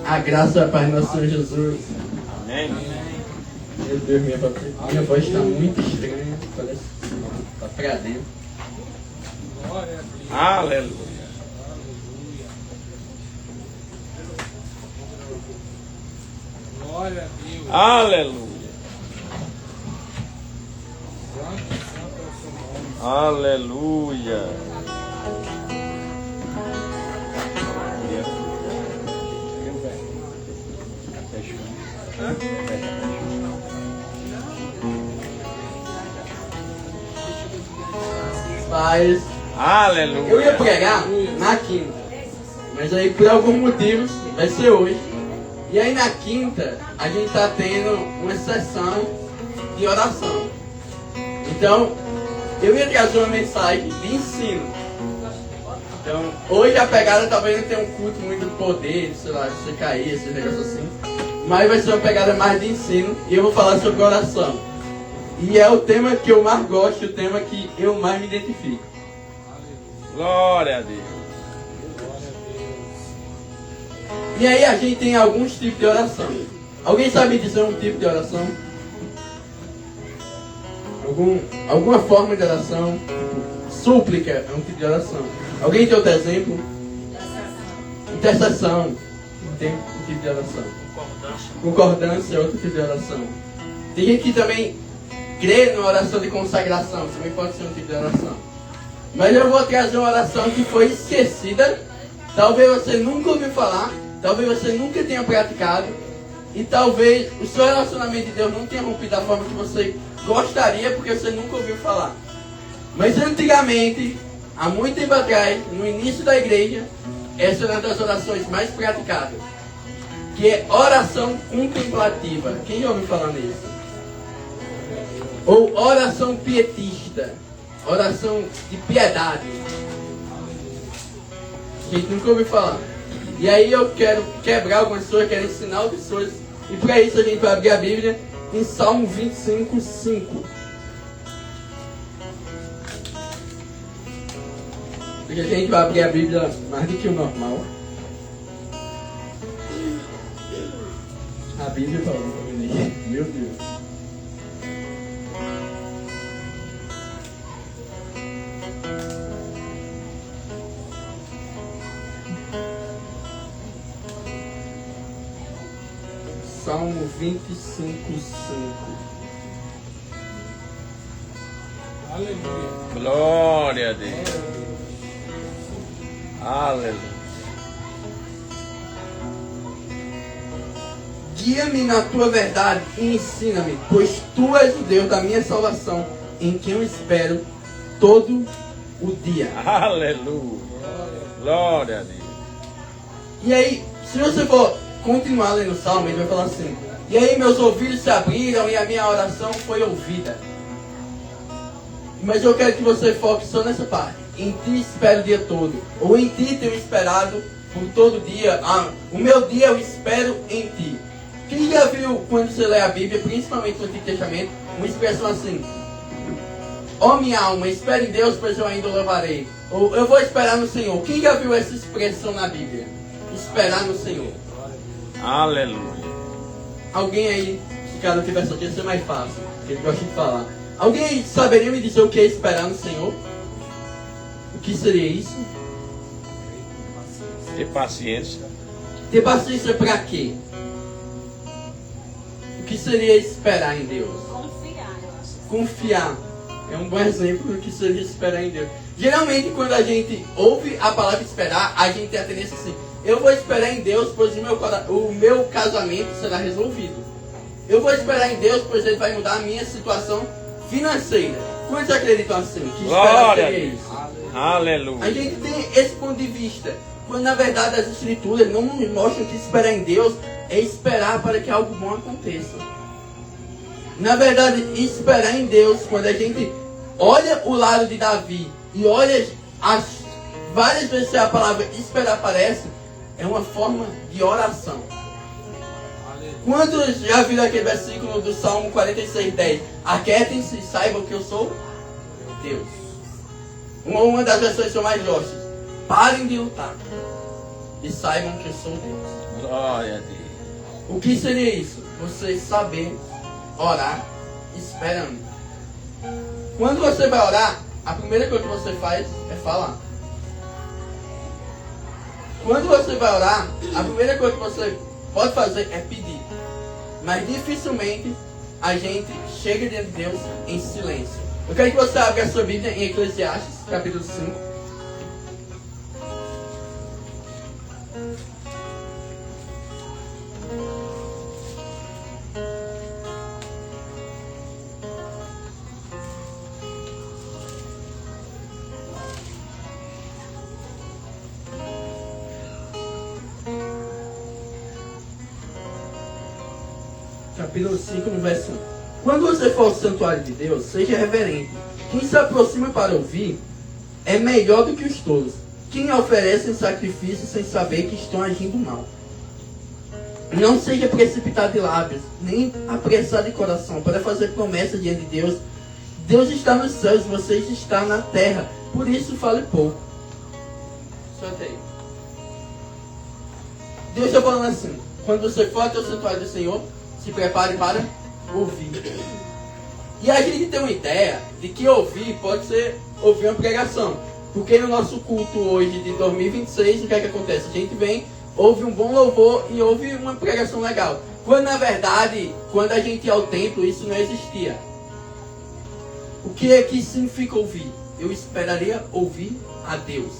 A graça da paz do nosso Senhor Jesus. Amém. Meu Deus, minha voz está muito estranha. Parece que está pra dentro. Aleluia. Glória a Deus. Aleluia. Santo é o seu nome. Aleluia. Mas Aleluia. eu ia pregar na quinta, mas aí por alguns motivos vai ser hoje. E aí na quinta a gente está tendo uma sessão de oração. Então eu ia trazer uma mensagem de ensino. Então hoje a pegada talvez não tenha um culto muito poder, sei lá, se você cair, esses negócios assim. Mas vai ser uma pegada mais de ensino e eu vou falar sobre oração. E é o tema que eu mais gosto, o tema que eu mais me identifico. Glória a Deus. E aí a gente tem alguns tipos de oração. Alguém sabe dizer um tipo de oração? Alguma forma de oração? Tipo, súplica é um tipo de oração. Alguém tem outro exemplo? Intercessão. Tem um tipo de oração. Concordância é outro tipo de oração. Tem gente que também crê na oração de consagração. Também pode ser um tipo de oração. Mas eu vou trazer uma oração que foi esquecida. Talvez você nunca ouviu falar. Talvez você nunca tenha praticado. E talvez o seu relacionamento de Deus não tenha rompido da forma que você gostaria, porque você nunca ouviu falar. Mas antigamente, há muito tempo atrás, no início da igreja, essa é uma das orações mais praticadas. Que é oração contemplativa. Quem já ouviu falar nisso? Ou oração pietista. Oração de piedade. A gente nunca ouviu falar. E aí eu quero quebrar algumas coisas, quero ensinar outras coisas. E para isso a gente vai abrir a Bíblia em Salmo 25, 5. Porque a gente vai abrir a Bíblia mais do que o normal. A Bíblia falou para mim. Meu Deus. Salmo 25, 5. Aleluia. Glória a Deus. Aleluia. Guia-me na tua verdade e ensina-me, pois tu és o Deus da minha salvação, em quem eu espero todo o dia. Aleluia. Glória a Deus. E aí, se você for continuar lendo o Salmo, ele vai falar assim: e aí meus ouvidos se abriram e a minha oração foi ouvida. Mas eu quero que você foque só nessa parte. Em ti espero o dia todo. Ou em ti tenho esperado por todo dia. O meu dia eu espero em ti. Quem já viu, quando você lê a Bíblia, principalmente no Antigo Testamento, uma expressão assim: ó minha alma, espere em Deus, pois eu ainda o louvarei. Ou eu vou esperar no Senhor. Quem já viu essa expressão na Bíblia? Esperar no Senhor. Aleluia. Alguém aí, se cada tivesse aqui, ia ser mais fácil, porque ele gosta de falar. Alguém aí saberia me dizer o que é esperar no Senhor? O que seria isso? Ter paciência. Ter paciência para quê? O que seria esperar em Deus? Confiar, eu acho. Confiar. É um bom exemplo do que seria esperar em Deus. Geralmente, quando a gente ouve a palavra esperar, a gente tem a tendência assim: eu vou esperar em Deus, pois o meu casamento será resolvido. Eu vou esperar em Deus, pois Ele vai mudar a minha situação financeira. Quantos acreditam assim? Que esperar Glória a seria Deus. isso? A Aleluia. gente tem esse ponto de vista. Quando na verdade as escrituras não nos mostram que esperar em Deus é esperar para que algo bom aconteça. Na verdade, esperar em Deus, quando a gente olha o lado de Davi e olha as várias vezes que a palavra esperar aparece, é uma forma de oração. Quantos já viram aquele versículo do Salmo 46:10? Aquietem-se e saibam que eu sou Deus. Uma das versões que eu mais gosto. Parem de lutar e saibam que eu sou Deus. Glória a Deus. O que seria isso? Você saber orar esperando. Quando você vai orar, a primeira coisa que você faz é falar. Quando você vai orar, a primeira coisa que você pode fazer é pedir. Mas dificilmente a gente chega diante de Deus em silêncio. Eu quero que você abra a sua Bíblia em Eclesiastes, capítulo 5. Capítulo 5, no verso 1. Quando você for ao santuário de Deus, seja reverente. Quem se aproxima para ouvir é melhor do que os tolos. Quem oferece sacrifício sem saber que estão agindo mal. Não seja precipitado de lábios, nem apressado de coração, para fazer promessa diante de Deus. Deus está nos céus, você está na terra. Por isso fale pouco. Solta aí. Deus está falando assim: quando você for até o santuário do Senhor, se prepare para ouvir. E a gente tem uma ideia de que ouvir pode ser ouvir uma pregação. Porque no nosso culto hoje de 2026, o que é que acontece? A gente vem, ouve um bom louvor e ouve uma pregação legal. Quando na verdade, quando a gente ia ao templo, isso não existia. O que é que significa ouvir? Eu esperaria ouvir a Deus.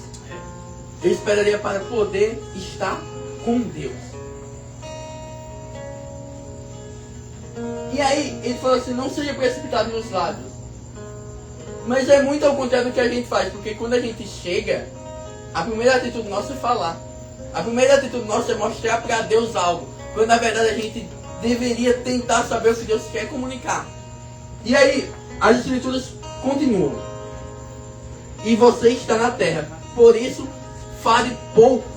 Eu esperaria para poder estar com Deus. E aí, ele falou assim, não seja precipitado nos lábios. Mas é muito ao contrário do que a gente faz, porque quando a gente chega, a primeira atitude nossa é falar. A primeira atitude nossa é mostrar para Deus algo, quando na verdade a gente deveria tentar saber o que Deus quer comunicar. E aí, as escrituras continuam. E você está na terra, por isso, fale pouco.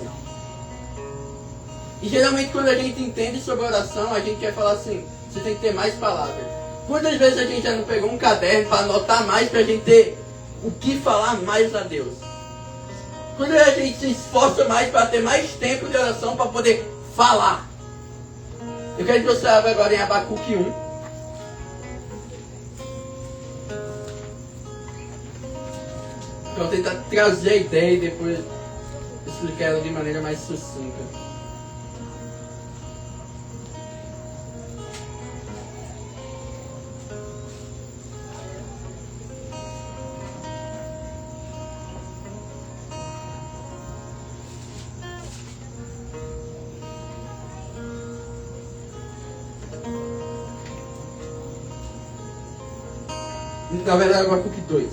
E geralmente quando a gente entende sobre oração, a gente quer falar assim, você tem que ter mais palavras. Quantas vezes a gente já não pegou um caderno para anotar mais, para a gente ter o que falar mais a Deus? Quando a gente se esforça mais para ter mais tempo de oração, para poder falar. Eu quero que você abra agora em Abacuque 1. Eu vou tentar trazer a ideia e depois explicar ela de maneira mais sucinta. Na verdade, Abacuque 2.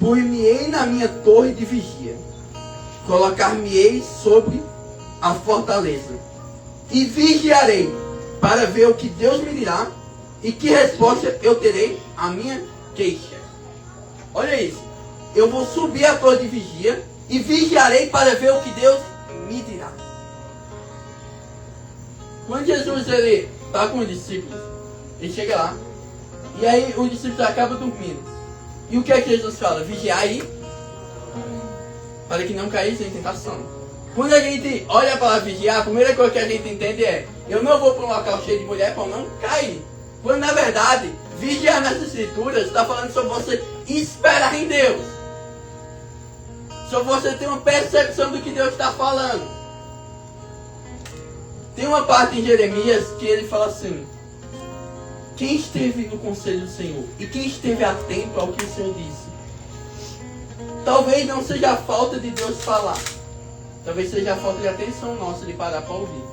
Pôr-me-ei na minha torre de vigia, colocar-me-ei sobre a fortaleza, e vigiarei para ver o que Deus me dirá e que resposta eu terei à minha queixa. Olha isso. Eu vou subir a torre de vigia e vigiarei para ver o que Deus me dirá. Quando Jesus ele está com os discípulos, ele chega lá, e aí os discípulos acabam dormindo. E o que é que Jesus fala? Vigiar aí, para que não caísse em tentação. Quando a gente olha a palavra vigiar, a primeira coisa que a gente entende é, eu não vou para um local cheio de mulher para não cair. Quando na verdade, vigiar nas escrituras está falando sobre você esperar em Deus. Sobre você ter uma percepção do que Deus está falando. Tem uma parte em Jeremias que ele fala assim, quem esteve no conselho do Senhor e quem esteve atento ao que o Senhor disse? Talvez não seja a falta de Deus falar, talvez seja a falta de atenção nossa de parar para ouvir.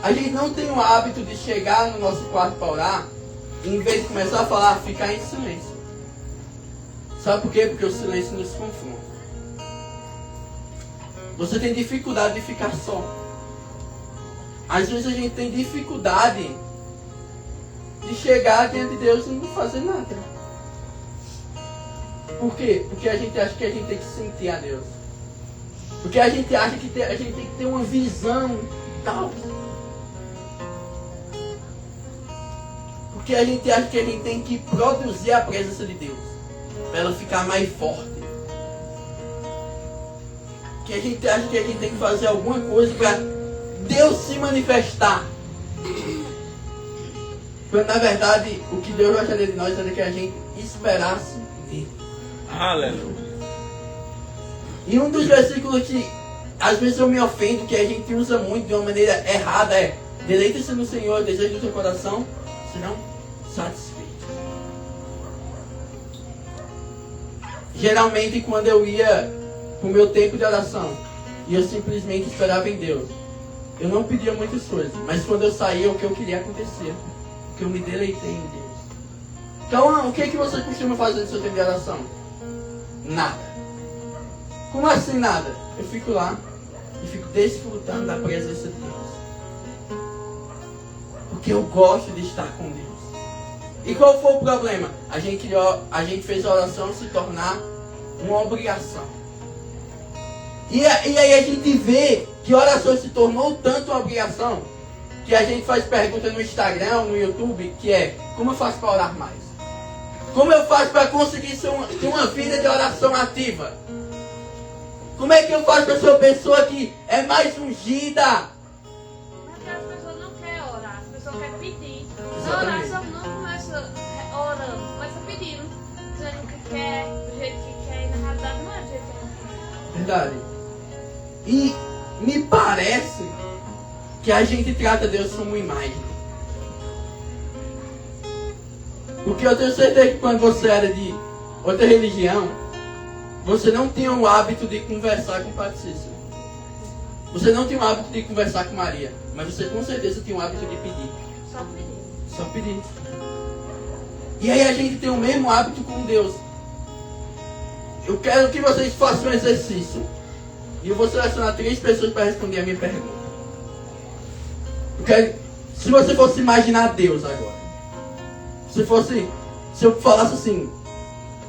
A gente não tem o hábito de chegar no nosso quarto para orar e em vez de começar a falar, ficar em silêncio. Sabe por quê? Porque o silêncio nos confronta. Você tem dificuldade de ficar só. Às vezes a gente tem dificuldade de chegar diante de Deus e não fazer nada. Por quê? Porque a gente acha que a gente tem que sentir a Deus. Porque a gente acha que a gente tem que ter uma visão tal. Porque a gente acha que a gente tem que produzir a presença de Deus. para ela ficar mais forte. Que a gente acha que a gente tem que fazer alguma coisa para Deus se manifestar. Quando na verdade o que Deus gostaria de nós era que a gente esperasse nele. Aleluia. E um dos versículos que às vezes eu me ofendo, que a gente usa muito de uma maneira errada, é: deleita-se no Senhor, desejo do seu coração, serão satisfeitos. Geralmente quando eu ia pro meu tempo de oração e eu simplesmente esperava em Deus, eu não pedia muitas coisas, mas quando eu saía, o que eu queria acontecer, que eu me deleitei em Deus. Então, o que você costuma fazer no seu tempo de oração? Nada. Como assim nada? Eu fico lá e fico desfrutando da presença de Deus. Porque eu gosto de estar com Deus. E qual foi o problema? A gente fez a oração se tornar uma obrigação. E aí a gente vê que a oração se tornou tanto uma obrigação que a gente faz pergunta no Instagram, no YouTube, que é: como eu faço para orar mais? Como eu faço para conseguir ter uma vida de oração ativa? Como é que eu faço para ser uma pessoa que é mais ungida? Mas as pessoas não querem orar, as pessoas querem pedir. A Exatamente. oração não começa orando, começa pedindo, dizendo o que quer, do jeito que quer, e na realidade não é do jeito que quer. Verdade. E me parece que a gente trata Deus como imagem. Porque eu tenho certeza que quando você era de outra religião, você não tinha o hábito de conversar com o Padre Cícero. Você não tinha o hábito de conversar com Maria. Mas você com certeza tinha o hábito de pedir. Só pedir. Só pedir. E aí a gente tem o mesmo hábito com Deus. Eu quero que vocês façam um exercício. E eu vou selecionar 3 pessoas para responder a minha pergunta. Eu quero, se você fosse imaginar Deus agora. Se eu falasse assim: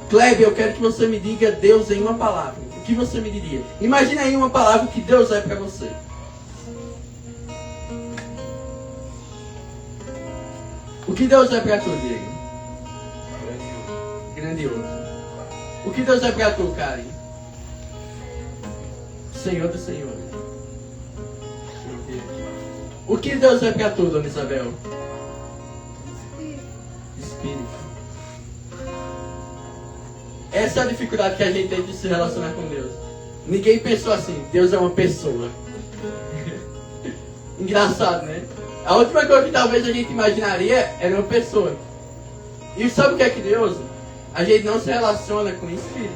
Kleber, eu quero que você me diga Deus em uma palavra. O que você me diria? Imagina aí uma palavra que Deus é para você. O que Deus é para tu, Diego? Grandioso. O que Deus é para tu, Karen? Senhor dos Senhores. O que Deus é para tu, Dona Isabel? Espírito. Essa é a dificuldade que a gente tem de se relacionar com Deus. Ninguém pensou assim: Deus é uma pessoa. Engraçado, né? A última coisa que talvez a gente imaginaria era uma pessoa. E sabe o que é que Deus? A gente não se relaciona com espírito.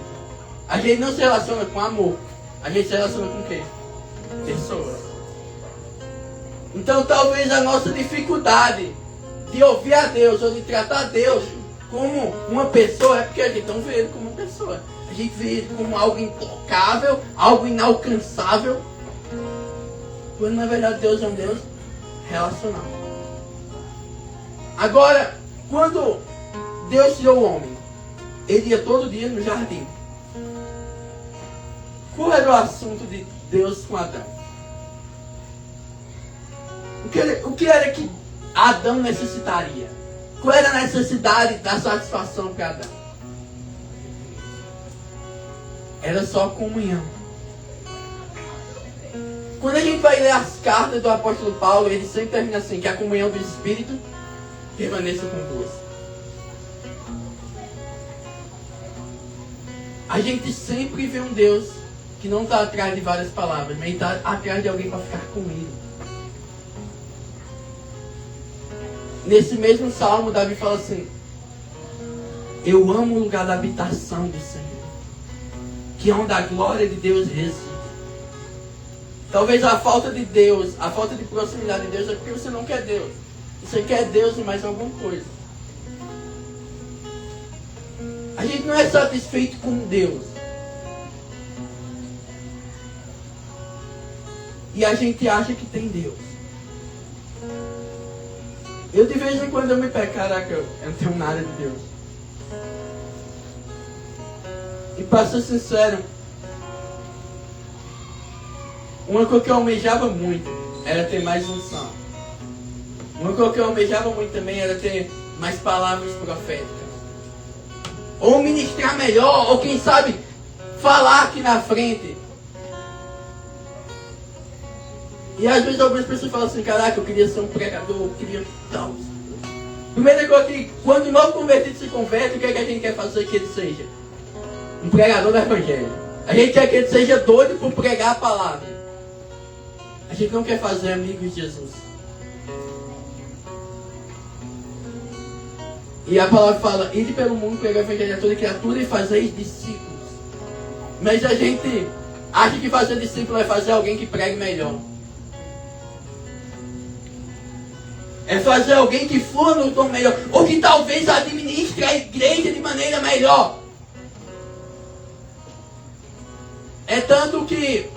A gente não se relaciona com amor. A gente se relaciona com o quê? Pessoas. Então talvez a nossa dificuldade de ouvir a Deus ou de tratar Deus como uma pessoa é porque a gente não vê Ele como uma pessoa. A gente vê Ele como algo intocável, algo inalcançável. Quando na verdade Deus é um Deus relacional. Agora, quando Deus criou o homem, Ele ia todo dia no jardim. Qual era o assunto de Deus com Adão? O que era que Adão necessitaria? Qual era a necessidade da satisfação para Adão? Era só comunhão. Quando a gente vai ler as cartas do apóstolo Paulo, ele sempre termina assim: que a comunhão do Espírito permaneça convosco. A gente sempre vê um Deus que não está atrás de várias palavras, mas está atrás de alguém para ficar com Ele. Nesse mesmo salmo, Davi fala assim: eu amo o lugar da habitação do Senhor, que é onde a glória de Deus reside. Talvez a falta de Deus, a falta de proximidade de Deus é porque você não quer Deus. Você quer Deus e mais alguma coisa. A gente não é satisfeito com Deus. E a gente acha que tem Deus. Eu de vez em quando eu me pego: caraca, eu não tenho nada de Deus. E para ser sincero, uma coisa que eu almejava muito era ter mais unção. Uma coisa que eu almejava muito também era ter mais palavras proféticas. ou ministrar melhor, ou quem sabe falar aqui na frente. E às vezes algumas pessoas falam assim, caraca, eu queria ser um pregador, eu queria tal. Primeira coisa que, quando o novo convertido se converte, o que é que a gente quer fazer que ele seja? Um pregador do evangelho. A gente quer que ele seja doido por pregar a palavra. A gente não quer fazer amigos de Jesus. E a palavra fala, ide pelo mundo, pregar o evangelho a toda criatura e fazer discípulos. Mas a gente acha que fazer discípulo é fazer alguém que pregue melhor. É fazer alguém que for no dom melhor. Ou que talvez administre a igreja de maneira melhor. É tanto que...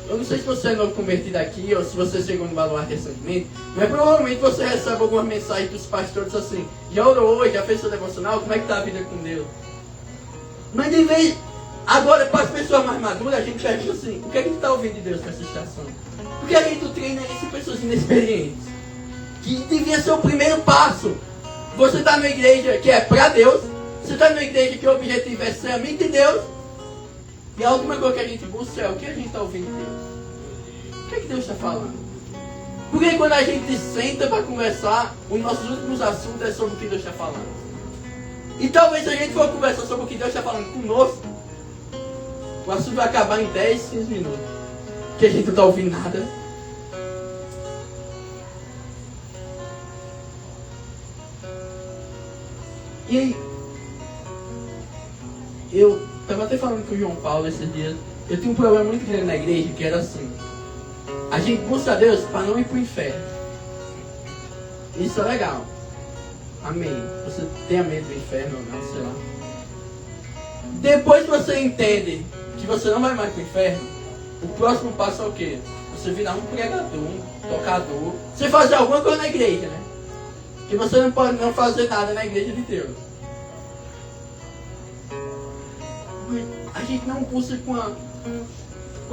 Eu não sei se você é novo convertido aqui, ou se você chegou no Baluarte recentemente, mas provavelmente você recebe algumas mensagens dos pastores assim, já orou hoje, já fez seu devocional, como é que está a vida com Deus? Mas de vez... Agora, para as pessoas mais maduras, a gente pergunta assim, o que é que a gente está ouvindo de Deus nessa estação? Por que a gente treina isso em pessoas inexperientes? Que devia ser o primeiro passo. Você está numa igreja que é para Deus, você está numa igreja que o objetivo é ser amigo de Deus, e a última coisa que a gente busca é o que a gente está ouvindo de Deus. O que é que Deus está falando? Porque quando a gente senta para conversar, os nossos últimos assuntos é sobre o que Deus está falando. E talvez se a gente for conversar sobre o que Deus está falando conosco, o assunto vai acabar em 10, 15 minutos. Que a gente não está ouvindo nada. E aí, eu estava até falando com o João Paulo esses dias. Eu tinha um problema muito grande na igreja, que era assim. A gente busca a Deus para não ir para o inferno. Isso é legal. Amém. Você tenha medo do inferno ou não, sei lá. Depois que você entende que você não vai mais para o inferno, o próximo passo é o quê? Você virar um pregador, um tocador. Você fazer alguma coisa na igreja, né? Que você não pode não fazer nada na igreja de Deus. A gente não busca com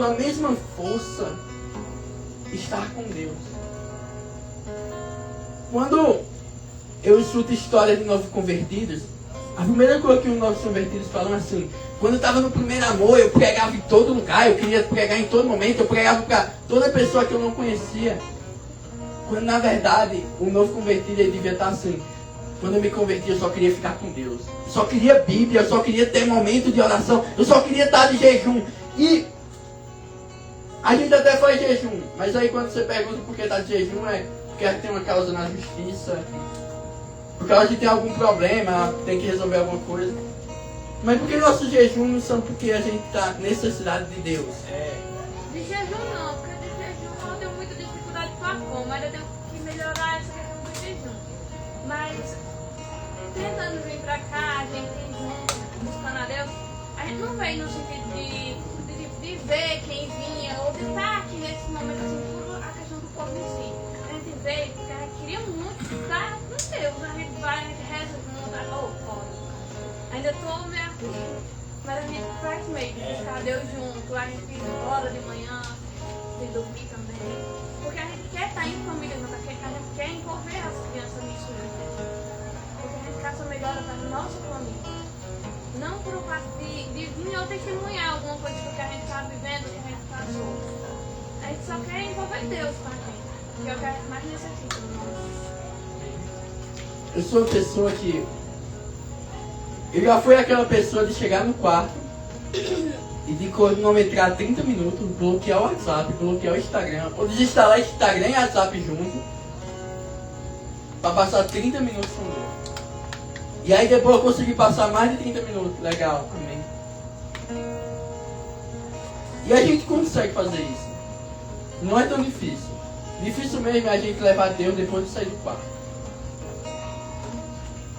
a mesma força estar com Deus. Quando eu escuto história de novos convertidos, a primeira coisa que os novos convertidos falam é assim, quando eu estava no primeiro amor, eu pregava em todo lugar, eu queria pregar em todo momento, eu pregava para toda pessoa que eu não conhecia. Quando na verdade, o novo convertido ele devia estar assim, quando eu me converti eu só queria ficar com Deus. Eu só queria Bíblia, eu só queria ter momento de oração, eu só queria estar de jejum. E a gente até faz jejum, mas aí quando você pergunta por que está de jejum, é porque a gente tem uma causa na justiça, porque a gente tem algum problema, tem que resolver alguma coisa. Mas por que nossos jejuns não são porque a gente está necessidade de Deus? De jejum não, porque de jejum eu tenho muita dificuldade com a fome, mas eu tenho que melhorar essa questão do jejum. Mas tentando vir pra cá, a gente ir junto, buscando a Deus, a gente não veio no sentido de ver quem vinha, ou de estar aqui nesse momento assim, por a questão do povo em si. A gente veio porque a gente queria muito estar com Deus, a gente vai, a gente reza junto, ainda estou meio acostumada, mas a gente faz meio de buscar Deus junto, a gente ora de manhã, de dormir também, porque a gente quer estar em família, a gente quer envolver as crianças nisso, porque a gente caça melhor para a nossa família, não por um fato de vir ou testemunhar alguma coisa que a gente está vivendo, que a gente passou. A gente só quer envolver Deus com a gente, que é o que a gente mais necessita. Eu sou uma pessoa que... Eu já fui aquela pessoa de chegar no quarto e de cronometrar 30 minutos, bloquear o WhatsApp, bloquear o Instagram, ou desinstalar Instagram e WhatsApp junto, para passar 30 minutos com Deus. E aí depois eu consegui passar mais de 30 minutos. Legal, amém. E a gente consegue fazer isso. Não é tão difícil. Difícil mesmo é a gente levar Deus depois de sair do quarto.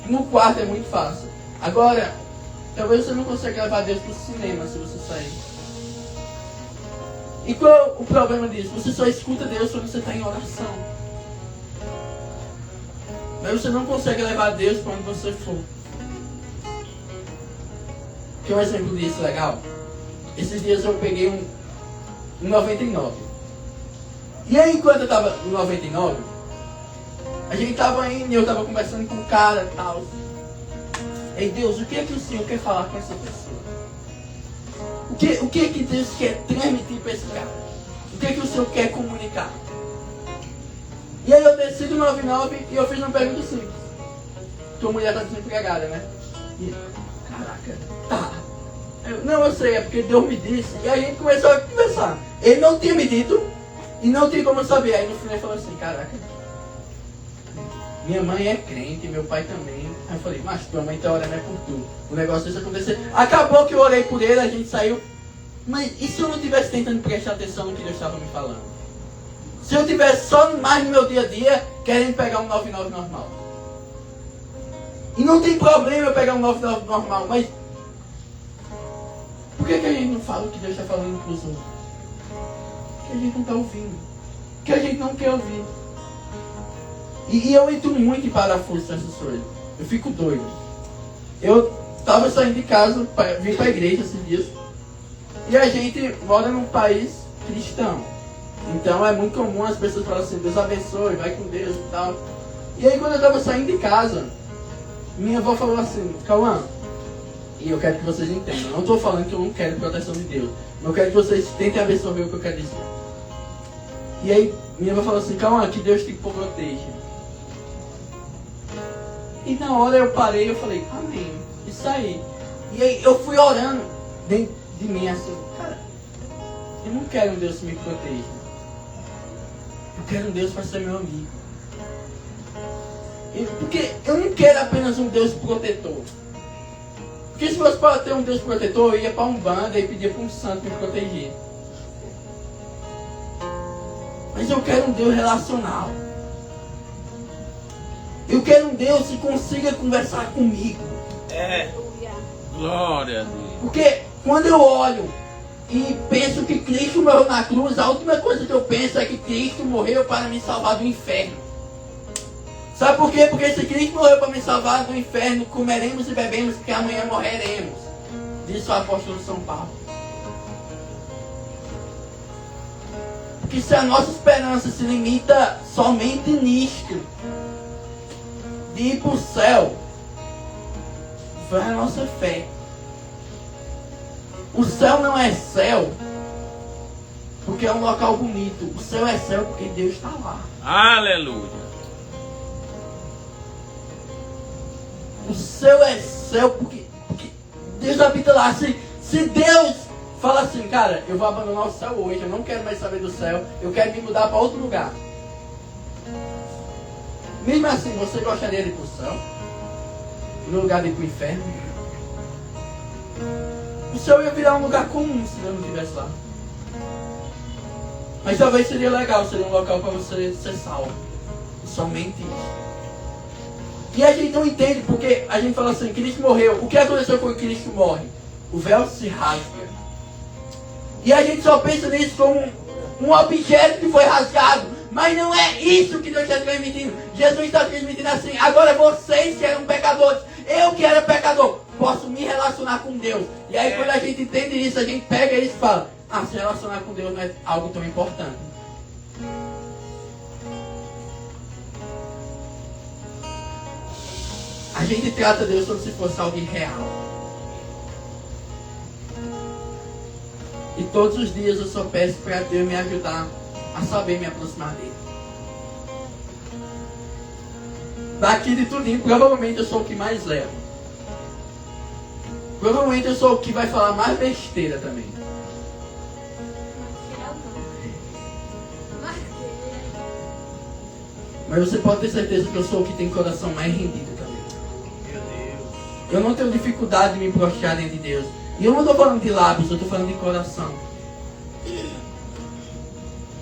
No quarto é muito fácil. Agora, talvez você não consiga levar Deus para o cinema se você sair. E qual é o problema disso? Você só escuta Deus quando você está em oração. Mas você não consegue levar Deus para onde você for. Quer um exemplo disso legal? Esses dias eu peguei um 99. E aí, enquanto eu estava no 99, a gente estava indo e eu estava conversando com o cara e tal. Ei, Deus, o que é que o Senhor quer falar com essa pessoa? O que é que Deus quer transmitir para esse cara? O que é que o Senhor quer comunicar? E aí eu desci do 99 e eu fiz uma pergunta simples. Tua mulher está desempregada, né? E, caraca, tá. Não, eu sei, é porque Deus me disse. E aí a gente começou a conversar. Ele não tinha me dito e não tinha como eu saber. Aí no final ele falou assim, caraca, minha mãe é crente, meu pai também. Aí eu falei, mas tua mãe tá orando é por tu. O negócio desse acontecer. Acabou que eu orei por ele, a gente saiu. Mas e se eu não estivesse tentando prestar atenção no que Deus estava me falando? Se eu estivesse só mais no meu dia a dia, querendo pegar um 99 normal. E não tem problema eu pegar um 99 normal, mas por que a gente não fala o que Deus está falando para os outros? Porque a gente não está ouvindo. Porque a gente não quer ouvir. E eu entro muito em parafuso nessas coisas. Eu fico doido. Eu estava saindo de casa, vim para a igreja esses dias. E a gente mora num país cristão. Então é muito comum as pessoas falarem assim, Deus abençoe, vai com Deus e tal. E aí quando eu estava saindo de casa, minha avó falou assim, Cauã, e eu quero que vocês entendam, eu não estou falando que eu não quero proteção de Deus, mas eu quero que vocês tentem absorver o que eu quero dizer. E aí minha avó falou assim, Cauã, que Deus te proteja. E na hora eu parei e eu falei, amém, isso aí. E aí eu fui orando dentro de mim assim, cara, eu não quero um Deus que me proteja. Eu quero um Deus para ser meu amigo. Porque eu não quero apenas um Deus protetor. Porque se fosse para ter um Deus protetor, eu ia para um bando e pedia para um santo me proteger. Mas eu quero um Deus relacional. Eu quero um Deus que consiga conversar comigo. Glória a Deus. Porque quando eu olho e penso que Cristo morreu na cruz, a última coisa que eu penso é que Cristo morreu para me salvar do inferno. Sabe por quê? Porque se Cristo morreu para me salvar do inferno, comeremos e bebemos, porque amanhã morreremos. Disse o apóstolo São Paulo. Porque se a nossa esperança se limita somente nisto, de ir para o céu, vai a nossa fé. O céu não é céu porque é um local bonito. O céu é céu porque Deus está lá. Aleluia. O céu é céu porque Deus habita lá. Se Deus fala assim, cara, eu vou abandonar o céu hoje, eu não quero mais saber do céu, eu quero me mudar para outro lugar. Mesmo assim, você gostaria de ir para o céu? No lugar de ir para o inferno? O céu ia virar um lugar comum se Deus não estivesse lá. Mas talvez seria legal, seria um local para você ser salvo. Somente isso. E a gente não entende porque a gente fala assim, Cristo morreu. O que aconteceu quando Cristo morre? O véu se rasga. E a gente só pensa nisso como um objeto que foi rasgado. Mas não é isso que Deus está transmitindo. Jesus está transmitindo assim, agora vocês que eram pecadores, eu que era pecador, posso me relacionar com Deus. E aí quando a gente entende isso, a gente pega isso e fala, se relacionar com Deus não é algo tão importante. A gente trata Deus como se fosse alguém real. E todos os dias eu só peço para Deus me ajudar a saber me aproximar dele. Daqui de tudinho, provavelmente eu sou o que mais leva. Provavelmente eu sou o que vai falar mais besteira também. Mas você pode ter certeza que eu sou o que tem coração mais rendido também. Eu não tenho dificuldade de me prostrar diante de Deus. E eu não estou falando de lábios, eu estou falando de coração.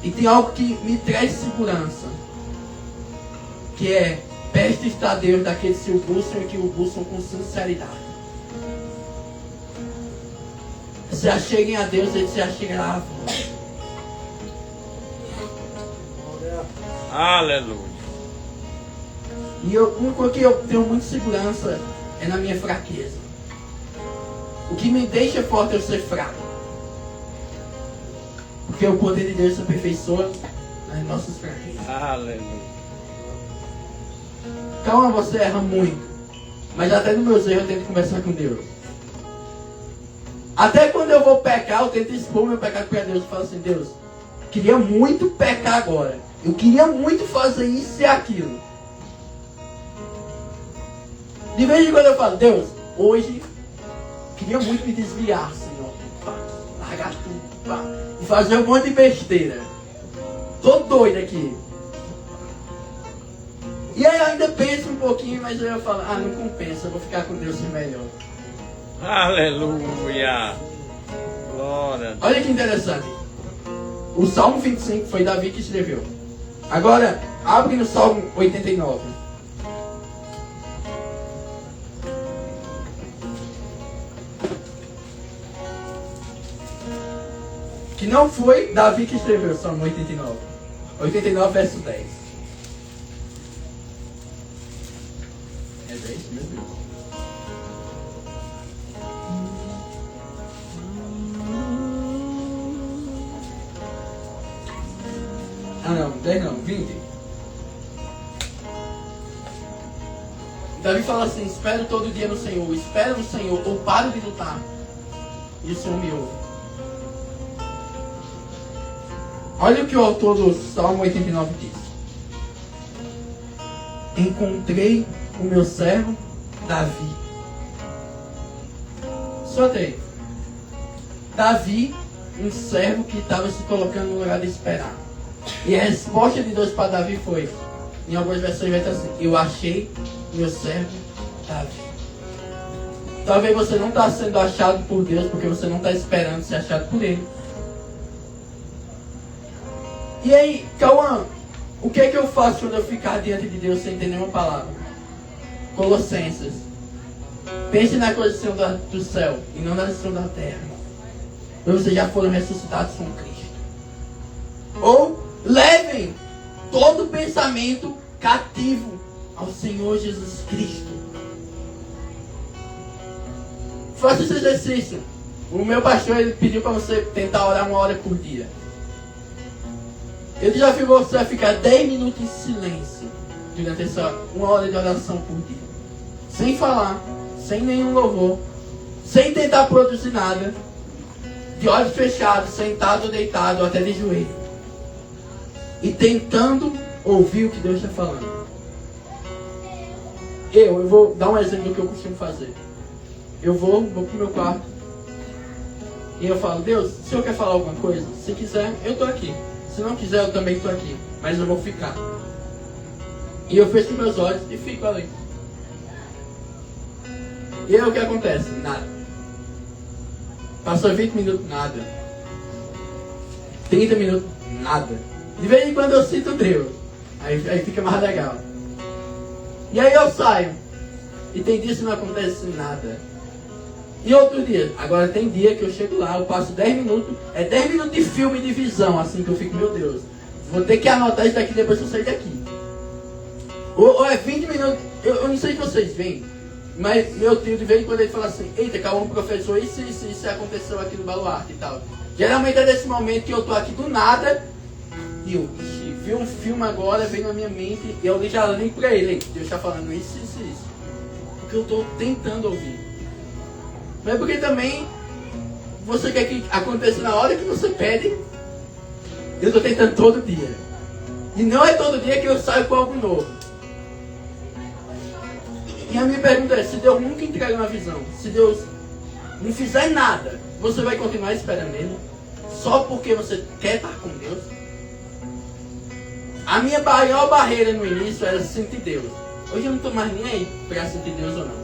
E tem algo que me traz segurança. Que é, perto está Deus daqueles que o buscam e que o buscam com sinceridade. Se acheguem a Deus, Ele se achegará a vós. Aleluia. E o que eu tenho muita segurança é na minha fraqueza. O que me deixa forte é eu ser fraco. Porque o poder de Deus se aperfeiçoa nas nossas fraquezas. Aleluia. Calma, você erra muito. Mas até nos meus erros eu tento conversar com Deus. Até quando eu vou pecar, eu tento expor meu pecado para Deus. Eu falo assim, Deus, queria muito pecar agora. Eu queria muito fazer isso e aquilo. De vez em quando eu falo, Deus, hoje queria muito me desviar, Senhor. Pá, largar tudo, pá, e fazer um monte de besteira. Tô doido aqui. E aí eu ainda penso um pouquinho, mas aí eu falo, não compensa, eu vou ficar com Deus melhor. Aleluia. Glória. Olha que interessante. O Salmo 25 foi Davi que escreveu. Agora, abre no Salmo 89. Que não foi Davi que escreveu o Salmo 89. 89 verso 10. É 10 mesmo? Não, 10 não, 20. Davi fala assim, espero todo dia no Senhor, espero no Senhor, ou paro de lutar, e o Senhor me ouve. Olha o que o autor do Salmo 89 diz. Encontrei o meu servo Davi. Soltei. Davi, um servo que estava se colocando no lugar de esperar. E a resposta de Deus para Davi foi, em algumas versões vai estar assim, eu achei meu servo Davi. Talvez você não está sendo achado por Deus porque você não está esperando ser achado por Ele. E aí, Cauã, o que é que eu faço quando eu ficar diante de Deus sem ter nenhuma palavra? Colossenses. Pense na condição do céu e não na condição da terra. Vocês já foram ressuscitados com Cristo. Ou levem todo pensamento cativo ao Senhor Jesus Cristo. Faça esse exercício. O meu pastor ele pediu para você tentar orar 1 hora por dia. Eu desafio você a ficar 10 minutos em silêncio durante essa 1 hora de oração por dia. Sem falar, sem nenhum louvor, sem tentar produzir nada, de olhos fechados, sentado ou deitado, ou até de joelho. E tentando ouvir o que Deus está falando. Eu vou dar um exemplo do que eu costumo fazer. Eu vou pro meu quarto e eu falo, Deus, se o Senhor quer falar alguma coisa, se quiser, eu estou aqui. Se não quiser, eu também estou aqui. Mas eu vou ficar. E eu fecho meus olhos e fico ali. E aí o que acontece? Nada. Passou 20 minutos, nada. 30 minutos, nada. De vez em quando eu sinto Deus. Aí fica mais legal. E aí eu saio. E tem dias que não acontece nada. E outro dia, agora tem dia que eu chego lá, eu passo 10 minutos, é 10 minutos de filme de visão, assim que eu fico, meu Deus, vou ter que anotar isso daqui depois que eu sair daqui. Ou é 20 minutos, eu não sei se vocês veem, mas meu tio de vez em quando ele fala assim, eita, Cauã professor, isso aconteceu aqui no baluarte e tal. Geralmente é nesse momento que eu tô aqui do nada, e eu vi um filme agora, veio na minha mente, e eu já ligo pra ele, Deus está falando isso. Porque eu tô tentando ouvir. Mas porque também você quer que aconteça na hora que você pede. Eu estou tentando todo dia. E não é todo dia que eu saio com algo novo. E a minha pergunta é, se Deus nunca entregar uma visão, se Deus não fizer nada, você vai continuar esperando Ele? Só porque você quer estar com Deus? A minha maior barreira no início era sentir Deus. Hoje eu não estou mais nem aí para sentir Deus ou não.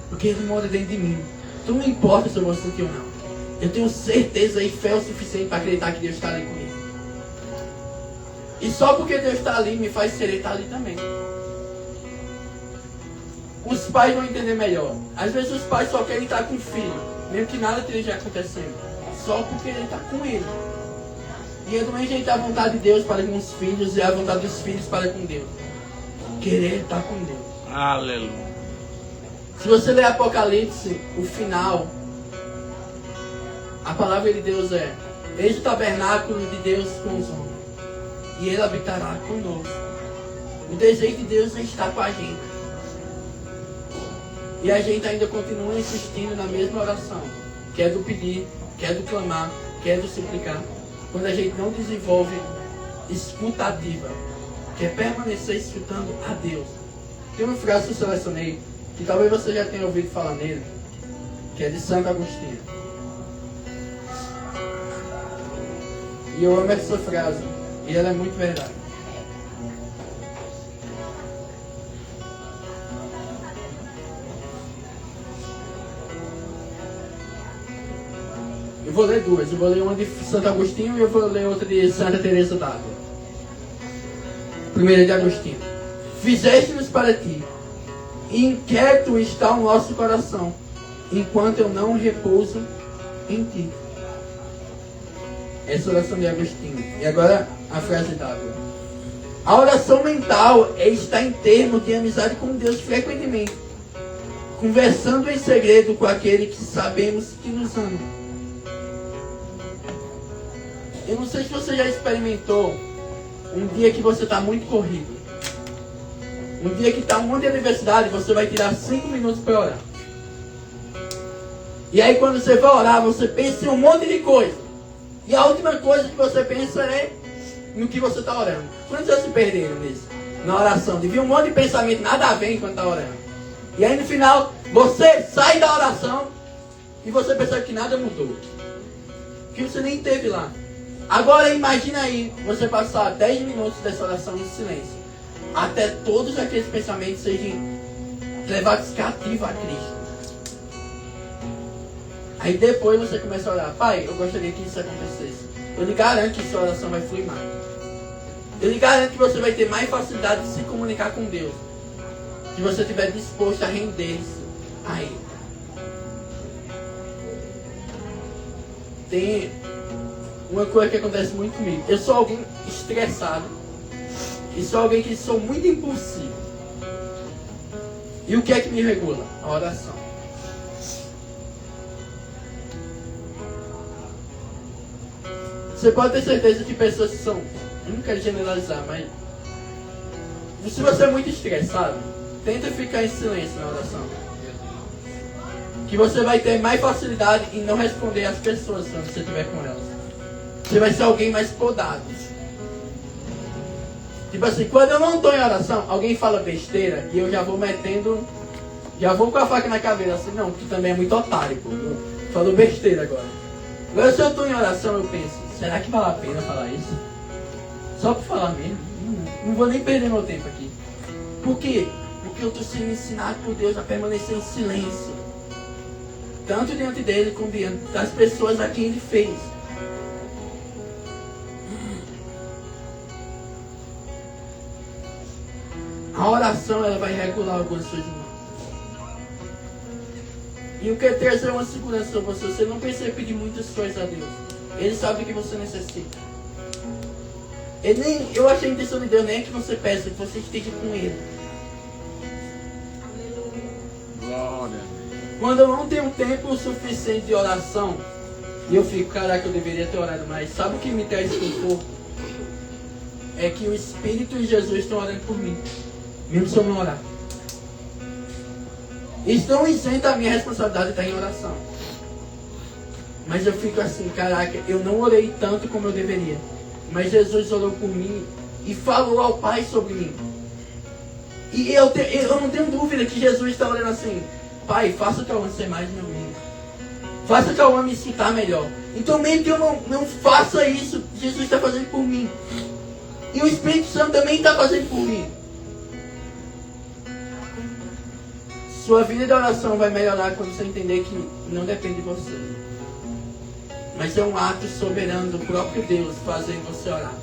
Porque Ele mora dentro de mim. Então não importa se eu vou sentir ou não. Eu tenho certeza e fé o suficiente para acreditar que Deus está ali comigo. E só porque Deus está ali me faz querer estar ali também. Os pais vão entender melhor. Às vezes os pais só querem estar com o filho, mesmo que nada esteja acontecendo. Só por querer estar com ele. E é do mesmo jeito a vontade de Deus para com os filhos e a vontade dos filhos para com Deus. Querer estar com Deus. Aleluia. Se você ler Apocalipse, o final, a palavra de Deus é: eis o tabernáculo de Deus com os homens, e Ele habitará conosco. O desejo de Deus é estar com a gente. E a gente ainda continua insistindo na mesma oração, que é do pedir, que é do clamar, que é do suplicar, quando a gente não desenvolve escuta ativa, que é permanecer escutando a Deus. Tem uma frase que eu selecionei, que talvez você já tenha ouvido falar nele, que é de Santo Agostinho. E eu amo essa frase, e ela é muito verdade. Eu vou ler duas. Eu vou ler uma de Santo Agostinho e eu vou ler outra de Santa Teresa d'Ávila. Primeira de Agostinho. Fizeste-nos para ti, e inquieto está o nosso coração, enquanto eu não repouso em ti. Essa oração de Agostinho. E agora a frase d'Ávila. A oração mental é estar em termos de amizade com Deus frequentemente, conversando em segredo com aquele que sabemos que nos ama. Eu não sei se você já experimentou um dia que você está muito corrido. Um dia que está um monte de universidade, você vai tirar 5 minutos para orar. E aí quando você vai orar, você pensa em um monte de coisa. E a última coisa que você pensa é no que você está orando. Quantos já se perderam nisso? Na oração. De vir um monte de pensamento, nada a ver enquanto está orando. E aí no final, você sai da oração e você percebe que nada mudou. Que você nem teve lá. Agora imagina aí, você passar 10 minutos dessa oração em silêncio, até todos aqueles pensamentos sejam levados cativos a Cristo. Aí depois você começa a orar: Pai, eu gostaria que isso acontecesse. Eu lhe garanto que sua oração vai fluir mais. Eu lhe garanto que você vai ter mais facilidade de se comunicar com Deus, se você estiver disposto a render-se a Ele. Tem uma coisa que acontece muito comigo. Eu sou alguém estressado. E sou alguém que sou muito impulsivo. E o que é que me regula? A oração. Você pode ter certeza que pessoas que são... Eu não quero generalizar, mas... Se você é muito estressado, tenta ficar em silêncio na oração. Que você vai ter mais facilidade em não responder às pessoas quando você estiver com elas. Você vai ser alguém mais podado. Tipo assim, quando eu não estou em oração, alguém fala besteira e eu já vou metendo, já vou com a faca na caveira, assim, não, tu também é muito otário, pô. Falou besteira agora. Agora se eu estou em oração, eu penso, será que vale a pena falar isso? Só por falar mesmo? Não vou nem perder meu tempo aqui. Por quê? Porque eu estou sendo ensinado por Deus a permanecer em silêncio. Tanto diante dele como diante das pessoas a quem ele fez. A oração, ela vai regular algumas coisas. E eu quero trazer uma segurança para você. Você não precisa pedir muitas coisas a Deus. Ele sabe o que você necessita. Eu achei a intenção de Deus nem é que você peça, que você esteja com Ele. Glória. Quando eu não tenho tempo suficiente de oração, e eu fico, caraca, eu deveria ter orado mais. Sabe o que me traz conforto? É que o Espírito e Jesus estão orando por mim. Mesmo se eu não orar. Estão isentos a minha responsabilidade de estar em oração. Mas eu fico assim, caraca, eu não orei tanto como eu deveria. Mas Jesus orou por mim e falou ao Pai sobre mim. E eu não tenho dúvida que Jesus está orando assim: Pai, faça o Cauã ser mais meu amigo. Faça o Cauã me escutar melhor. Então mesmo que eu não faça isso, Jesus está fazendo por mim. E o Espírito Santo também está fazendo por mim. Sua vida de oração vai melhorar quando você entender que não depende de você. Mas é um ato soberano do próprio Deus fazendo você orar.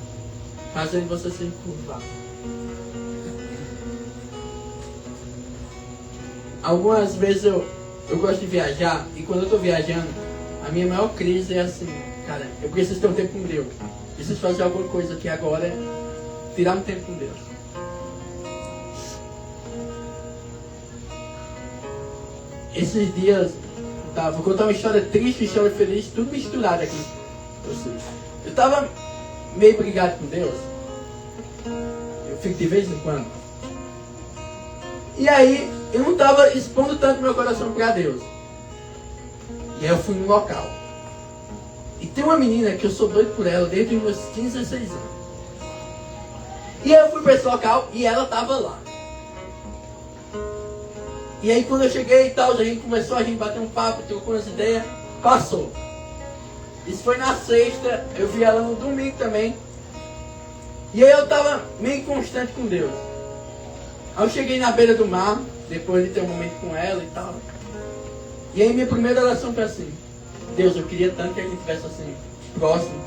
Fazendo você se encurvar. Algumas vezes eu gosto de viajar. E quando eu estou viajando, a minha maior crise é assim: cara, eu preciso ter um tempo com Deus. Preciso fazer alguma coisa aqui agora. Tirar um tempo com Deus. Esses dias, vou contar uma história triste, história feliz, tudo misturado aqui. Eu estava meio brigado com Deus. Eu fico de vez em quando. E aí, eu não estava expondo tanto meu coração para Deus. E aí eu fui num local. E tem uma menina que eu sou doido por ela desde os meus 15, 16 anos. E aí eu fui para esse local e ela estava lá. E aí quando eu cheguei e tal, a gente começou, a gente bateu um papo, trocou umas ideias, passou. Isso foi na sexta, eu vi ela no domingo também. E aí eu estava meio constante com Deus. Aí eu cheguei na beira do mar, depois de ter um momento com ela e tal. E aí minha primeira oração foi assim: Deus, eu queria tanto que a gente estivesse assim, próximo,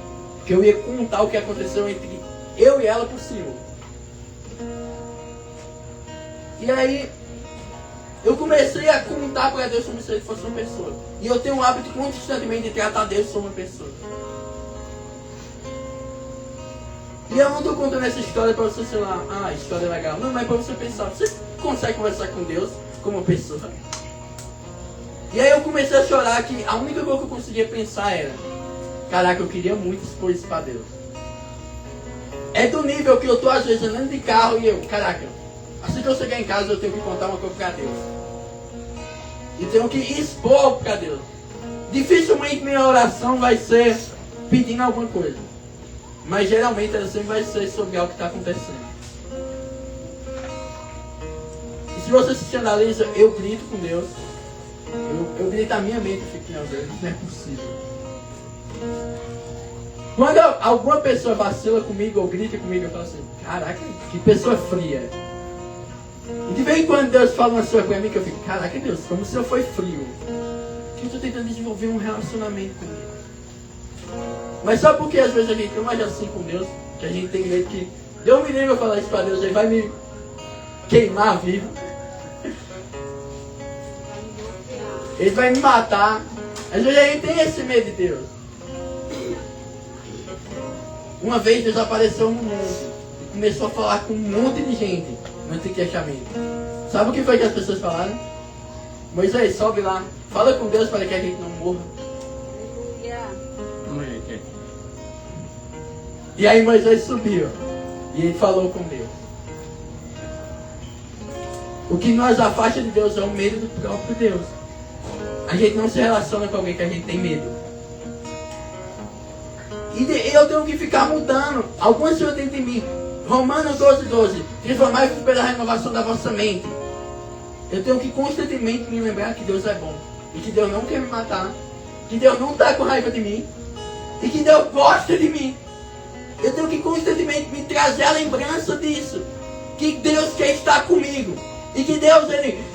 que eu ia contar o que aconteceu entre eu e ela por Senhor. E aí eu comecei a contar para Deus como se ele fosse uma pessoa. E eu tenho o hábito constantemente de tratar Deus como uma pessoa. E eu não estou contando essa história para você, sei lá, a história é legal. Não, mas para você pensar, você consegue conversar com Deus como uma pessoa? E aí eu comecei a chorar que a única coisa que eu conseguia pensar era: caraca, eu queria muito expor isso para Deus. É do nível que eu estou às vezes andando de carro e eu, caraca, assim que eu chegar em casa eu tenho que contar uma coisa para Deus. E tenho que expor para Deus. Dificilmente minha oração vai ser pedindo alguma coisa. Mas geralmente ela sempre vai ser sobre algo que está acontecendo. E se você se analisa, eu grito com Deus. Eu grito a minha mente e fico, não, Deus, não é possível. Quando alguma pessoa vacila comigo ou grita comigo, eu falo assim: caraca, que pessoa fria. E de vez em quando Deus fala uma coisa pra mim que eu fico: caraca, Deus, como se eu fosse frio. Que eu estou tentando desenvolver um relacionamento comigo. Mas só porque às vezes a gente não age assim com Deus, que a gente tem medo que Deus me livre eu falar isso pra Deus, ele vai me queimar vivo. Ele vai me matar. Às vezes a gente tem esse medo de Deus. Uma vez Deus apareceu no mundo e começou a falar com um monte de gente no anticristiamento. Sabe o que foi que as pessoas falaram? Moisés, sobe lá, fala com Deus para que a gente não morra. E aí Moisés subiu e ele falou com Deus. O que nos afasta de Deus é o medo do próprio Deus. A gente não se relaciona com alguém que a gente tem medo. E eu tenho que ficar mudando algumas coisas dentro de mim. Romanos 12:12. Transformai-vos pela renovação da vossa mente. Eu tenho que constantemente me lembrar que Deus é bom. E que Deus não quer me matar. Que Deus não está com raiva de mim. E que Deus gosta de mim. Eu tenho que constantemente me trazer a lembrança disso. Que Deus quer estar comigo. E que Deus,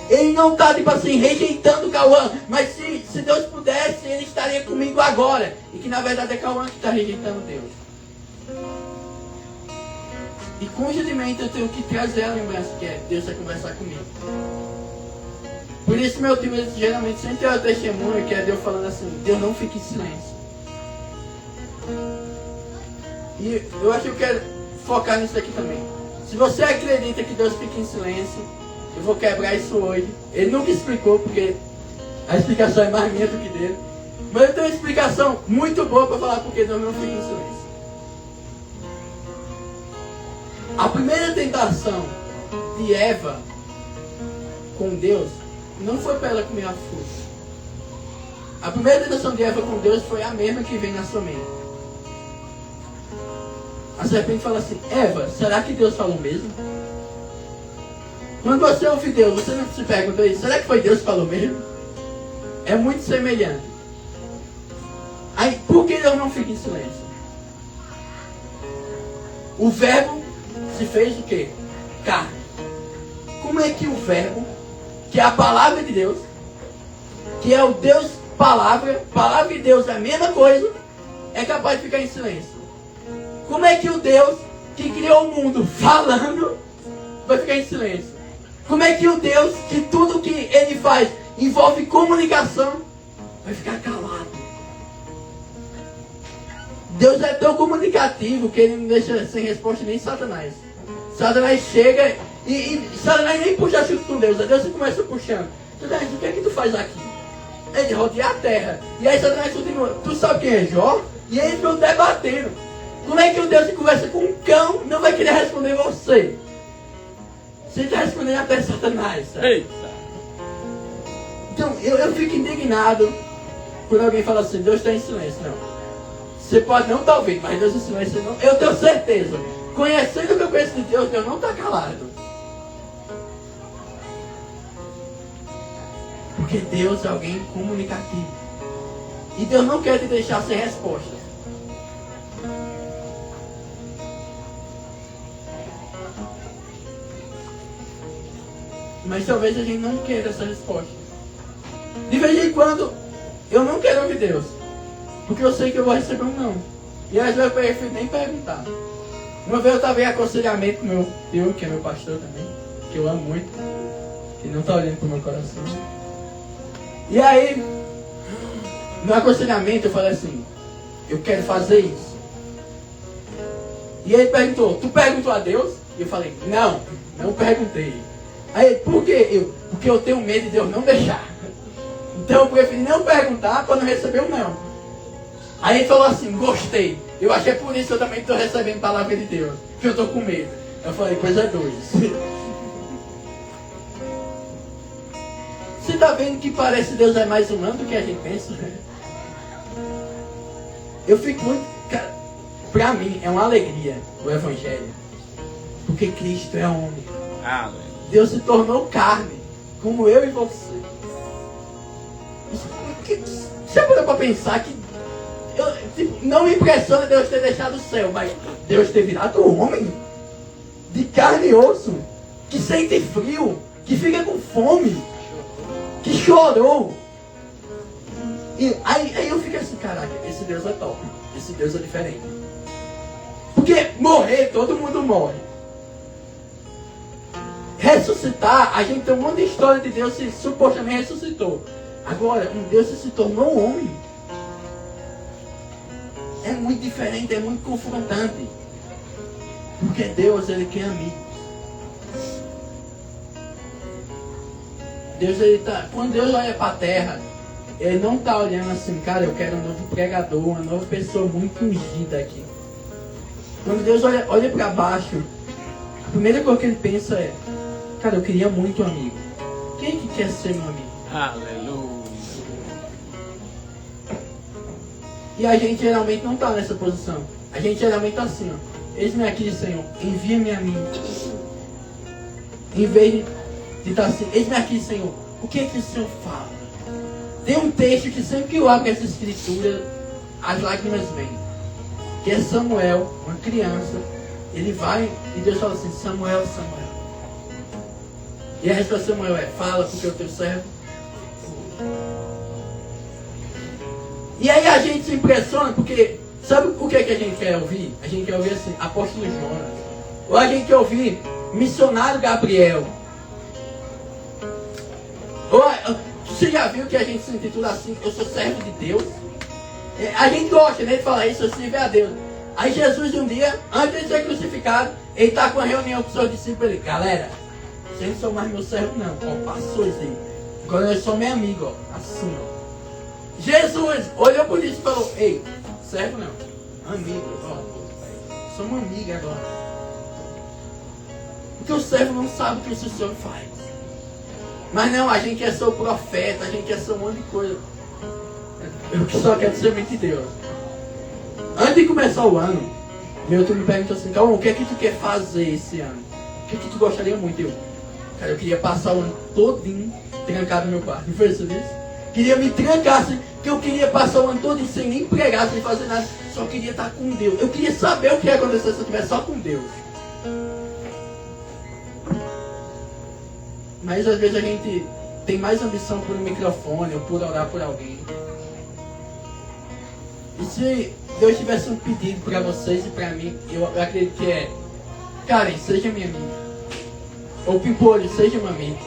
ele não está, tipo assim, rejeitando o Cauã. Mas se Deus pudesse, ele estaria comigo agora. E que na verdade é Cauã que está rejeitando Deus. E constantemente eu tenho que trazer a lembrança que Deus vai conversar comigo. Por isso meu tio geralmente sempre tem o testemunho que é Deus falando assim: Deus, não fique em silêncio. E eu acho que eu quero focar nisso aqui também. Se você acredita que Deus fica em silêncio, eu vou quebrar isso hoje. Ele nunca explicou, porque a explicação é mais minha do que dele. Mas eu tenho uma explicação muito boa para falar porque Deus não fica em silêncio. A primeira tentação de Eva com Deus não foi para ela comer a fruta. A primeira tentação de Eva com Deus foi a mesma que vem na sua mente. A serpente fala assim: Eva, será que Deus falou mesmo? Quando você ouve Deus, você não se pergunta isso: será que foi Deus que falou mesmo? É muito semelhante. Aí, por que Deus não fica em silêncio? O verbo se fez o quê? Carne. Como é que o verbo, que é a palavra de Deus, que é o Deus palavra de Deus é a mesma coisa, é capaz de ficar em silêncio? Como é que o Deus que criou o mundo falando vai ficar em silêncio? Como é que o Deus que tudo que ele faz envolve comunicação vai ficar calado? Deus é tão comunicativo que ele não deixa sem resposta nem Satanás. Satanás chega e Satanás nem puxa chute com Deus. Deus começa puxando. Satanás, o que é que tu faz aqui? Ele rodeia a terra. E aí Satanás continua: tu sabe quem é Jó? E eles estão debatendo. Como é que o Deus que conversa com um cão não vai querer responder você? Você está respondendo até Satanás. Sabe? Eita! Então, eu fico indignado quando alguém fala assim, Deus está em silêncio. Não. Você pode não estar ouvindo, mas Deus em silêncio não. Eu tenho certeza. Conhecendo o que eu conheço de Deus, Deus não está calado. Porque Deus é alguém comunicativo. E Deus não quer te deixar sem resposta. Mas talvez a gente não queira essa resposta. De vez em quando, eu não quero ouvir Deus. Porque eu sei que eu vou receber um não. E às vezes eu prefiro nem perguntar. Uma vez eu estava em aconselhamento com meu tio, que é meu pastor também, que eu amo muito, que não está olhando para o meu coração. E aí, no aconselhamento eu falei assim, eu quero fazer isso. E ele perguntou, tu perguntou a Deus? E eu falei, não perguntei. Aí ele, por quê? Porque eu tenho medo de Deus não deixar. Então eu preferi não perguntar para não receber um não. Aí ele falou assim, gostei. Eu acho que é por isso que eu também estou recebendo palavra de Deus. Porque eu estou com medo. Eu falei, coisa dois. Você está vendo que parece que Deus é mais humano do que a gente pensa? Eu fico muito... Cara, para mim é uma alegria o Evangelho. Porque Cristo é homem. Deus se tornou carne, como eu e você. Você parou para pensar que não me impressiona Deus ter deixado o céu, mas Deus ter virado homem de carne e osso, que sente frio, que fica com fome, que chorou. E aí eu fico assim, caraca, esse Deus é top, esse Deus é diferente. Porque morrer, todo mundo morre. Ressuscitar, a gente tem um monte de história de Deus que supostamente ressuscitou. Agora, um Deus que se tornou homem. É muito diferente, é muito confrontante. Porque Deus, Ele quer amigos. Deus, Ele tá... Quando Deus olha para a terra, Ele não está olhando assim, cara, eu quero um novo pregador, uma nova pessoa muito ungida aqui. Quando Deus olha para baixo, a primeira coisa que Ele pensa é, cara, eu queria muito um amigo. Quem que quer ser meu amigo? Aleluia. E a gente geralmente não está nessa posição. A gente geralmente está assim, ó. Eis-me aqui, Senhor, envia-me a mim. Em vez de estar assim, eis-me aqui, Senhor, o que é que o Senhor fala? Tem um texto que sempre que eu abro essa escritura, as lágrimas vêm. Que é Samuel, uma criança. Ele vai e Deus fala assim, Samuel, Samuel. E a resposta de Samuel é, fala porque eu tenho servo. E aí a gente se impressiona porque, sabe o que a gente quer ouvir? A gente quer ouvir assim, apóstolo Jonas. Ou a gente quer ouvir missionário Gabriel. Ou, você já viu que a gente se intitula assim, eu sou servo de Deus? A gente gosta, né, de falar isso, eu sirvo a Deus. Aí Jesus um dia, antes de ser crucificado, ele está com uma reunião com seus discípulos. Ele, galera, vocês não são mais meu servo não. Ó, passou isso aí. Agora eu sou meu amigo, ó. Assim, ó. Jesus olhou por isso e falou, ei, servo não, amigo, ó, somos amigos agora. Porque o servo não sabe o que o Senhor faz. Mas não, a gente quer ser o profeta, a gente quer ser um monte de coisa. Eu só quero ser mente de Deus. Antes de começar o ano, meu tio me perguntou assim, Calma, o que é que tu quer fazer esse ano? O que é que tu gostaria muito? Cara, eu queria passar o ano todinho trancado no meu quarto. Não foi isso? Queria me trancar, assim, que eu queria passar o ano todo sem nem pregar, sem fazer nada. Só queria estar com Deus. Eu queria saber o que ia acontecer se eu estivesse só com Deus. Mas às vezes a gente tem mais ambição por um microfone ou por orar por alguém. E se Deus tivesse um pedido para vocês e para mim, eu acredito que é, Karen, seja minha amiga. Ou Pimpolho, seja meu amigo.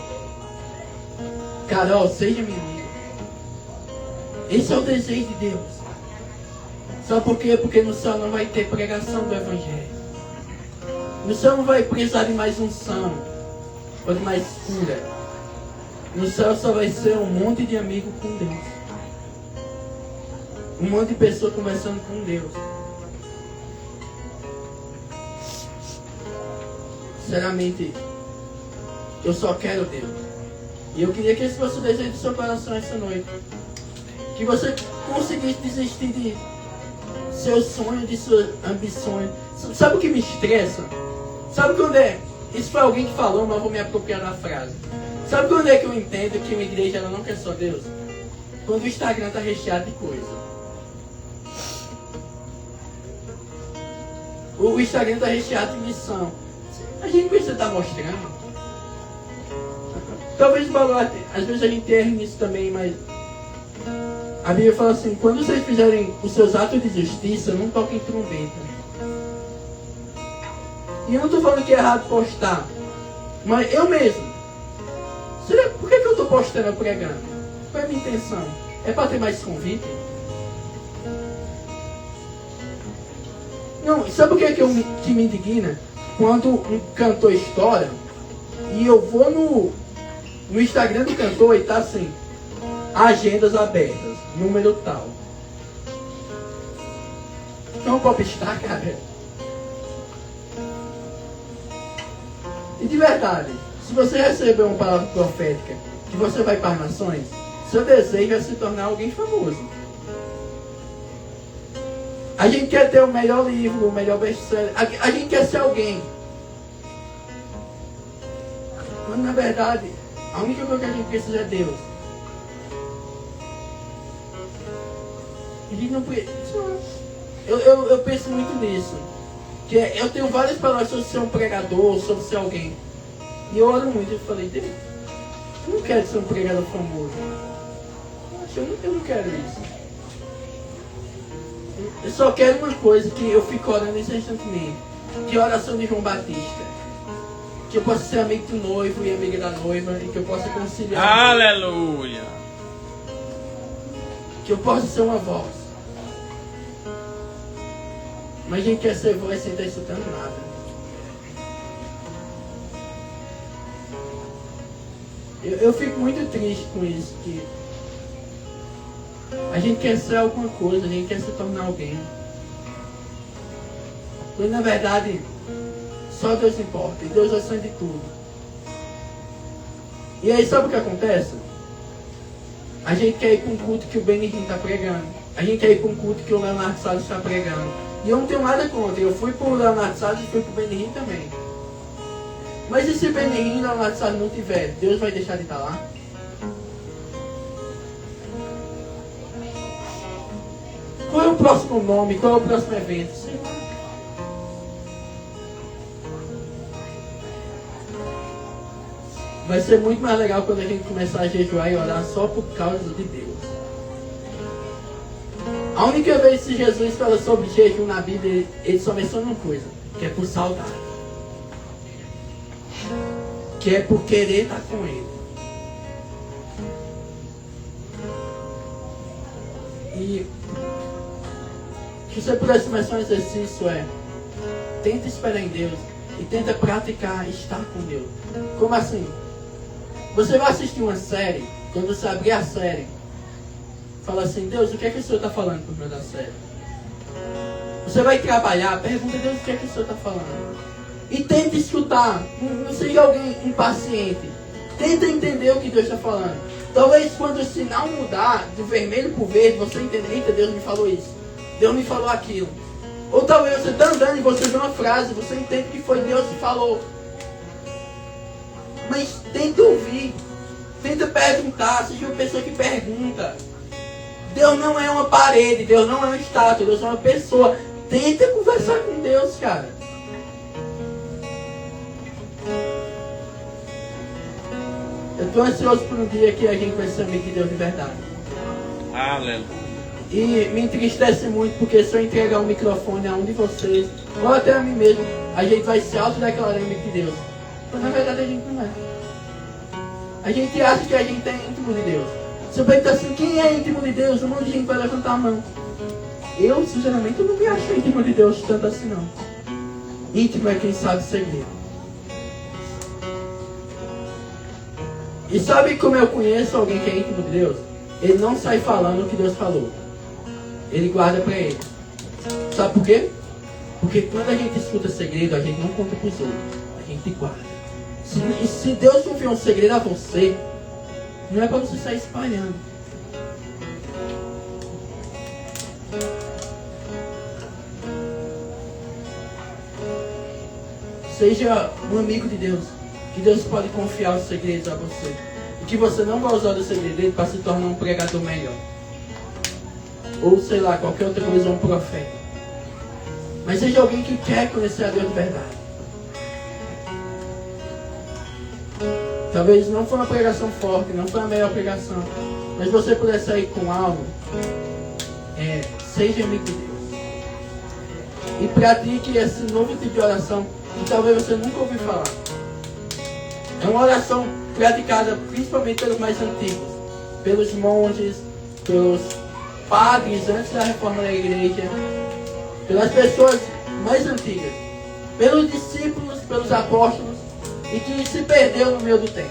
Carol, seja minha amiga. Esse é o desejo de Deus. Sabe por quê? Porque no céu não vai ter pregação do Evangelho. No céu não vai precisar de mais unção ou de mais cura. No céu só vai ser um monte de amigos com Deus. Um monte de pessoas conversando com Deus. Sinceramente, eu só quero Deus. E eu queria que esse fosse o desejo do seu coração essa noite. Que você conseguisse desistir de seus sonhos, de suas ambições. Sabe o que me estressa? Sabe quando é? Isso foi alguém que falou, mas eu vou me apropriar da frase. Sabe quando é que eu entendo que uma igreja ela não quer só Deus? Quando o Instagram está recheado de coisa. O Instagram está recheado de missão. A gente precisa estar mostrando. Talvez às vezes a gente erre nisso também, mas a Bíblia fala assim, quando vocês fizerem os seus atos de justiça, não toquem trombeta. E eu não estou falando que é errado postar, mas eu mesmo. Por que eu estou postando ou pregando? Qual é a minha intenção? É para ter mais convite? Não, sabe o que é que me indigna? Quando um cantor estoura e eu vou no Instagram do cantor e tá assim, agendas abertas, número tal. Não popstar, cara. E de verdade, se você receber uma palavra profética que você vai para as nações, seu desejo é se tornar alguém famoso. A gente quer ter o melhor livro, o melhor best-seller. A gente quer ser alguém. Mas na verdade, a única coisa que a gente precisa é Deus. A gente não precisa. Eu penso muito nisso. Que eu tenho várias palavras sobre ser um pregador, sobre ser alguém. E eu oro muito. Eu falei, Deus, eu não quero ser um pregador famoso. Eu não quero isso. Eu só quero uma coisa, que eu fico orando incessantemente. Que é a oração de João Batista. Que eu possa ser amigo do noivo e amiga da noiva. E que eu possa conciliar. Aleluia! Que eu possa ser uma voz. Mas a gente quer ser voz sem estar escutando nada. Eu fico muito triste com isso. Que a gente quer ser alguma coisa, a gente quer se tornar alguém. Quando na verdade, só Deus importa. E Deus é o sonho de tudo. E aí sabe o que acontece? A gente quer ir para um culto que o Benihim está pregando. A gente quer ir para um culto que o Leonardo Salles está pregando. E eu não tenho nada contra. Eu fui para o Leonardo Salles e fui para o Benihim também. Mas e se Benihim e Leonardo Salles não tiver? Deus vai deixar de estar lá? Qual é o próximo nome? Qual é o próximo evento? Sei lá. Vai ser muito mais legal quando a gente começar a jejuar e orar só por causa de Deus. A única vez que Jesus fala sobre jejum na Bíblia, ele só menciona uma coisa, que é por saudade. Que é por querer estar com Ele. E se você pudesse começar um exercício tenta esperar em Deus e tenta praticar estar com Deus. Como assim? Você vai assistir uma série, quando você abrir a série, fala assim, Deus, o que é que o Senhor está falando por meio da série? Você vai trabalhar, pergunta a Deus o que é que o Senhor está falando. E tenta escutar, não seja alguém impaciente. Tenta entender o que Deus está falando. Talvez quando o sinal mudar do vermelho para o verde, você entenda, eita, Deus me falou isso. Deus me falou aquilo. Ou talvez você está andando e você vê uma frase, você entende que foi Deus que falou. Mas tenta ouvir. Tenta perguntar, seja uma pessoa que pergunta. Deus não é uma parede, Deus não é uma estátua, Deus é uma pessoa. Tenta conversar com Deus, cara. Eu estou ansioso por um dia que a gente vai ser amigo de Deus de verdade. Aleluia. E me entristece muito porque se eu entregar o microfone a um de vocês, ou até a mim mesmo, a gente vai se autodeclarar amigo de Deus. Mas na verdade a gente não é. A gente acha que a gente é íntimo de Deus. Se eu perguntar assim, quem é íntimo de Deus? Um monte de gente vai levantar a mão. Eu, sinceramente, eu não me acho íntimo de Deus tanto assim não. Íntimo é quem sabe segredo. E sabe como eu conheço alguém que é íntimo de Deus? Ele não sai falando o que Deus falou. Ele guarda para ele. Sabe por quê? Porque quando a gente escuta segredo, a gente não conta para os outros. A gente guarda. Se Deus confiar um segredo a você, Não é para você sair espalhando. Seja um amigo de Deus, que Deus pode confiar os segredos a você. E que você não vai usar o segredo dele para se tornar um pregador melhor. Ou sei lá, qualquer outra coisa, um profeta. Mas seja alguém que quer conhecer a Deus de verdade. Talvez não foi uma pregação forte, não foi a melhor pregação. Mas você puder sair com algo, seja amigo de Deus. E pratique esse novo tipo de oração que talvez você nunca ouviu falar. É uma oração praticada principalmente pelos mais antigos, pelos monges, pelos padres antes da reforma da igreja, pelas pessoas mais antigas, pelos discípulos, pelos apóstolos, e que se perdeu no meio do tempo.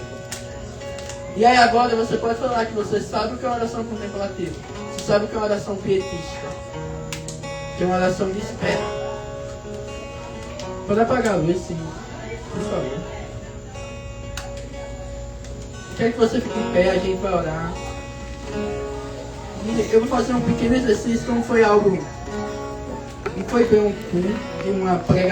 E aí agora você pode falar que você sabe o que é uma oração contemplativa, você sabe o que é uma oração pietista, que é uma oração de espera. Pode apagar a luz, sim, por favor. Quero que você fique em pé, a gente vai orar. E eu vou fazer um pequeno exercício, como foi algo, não foi bem um culto, uma pregação.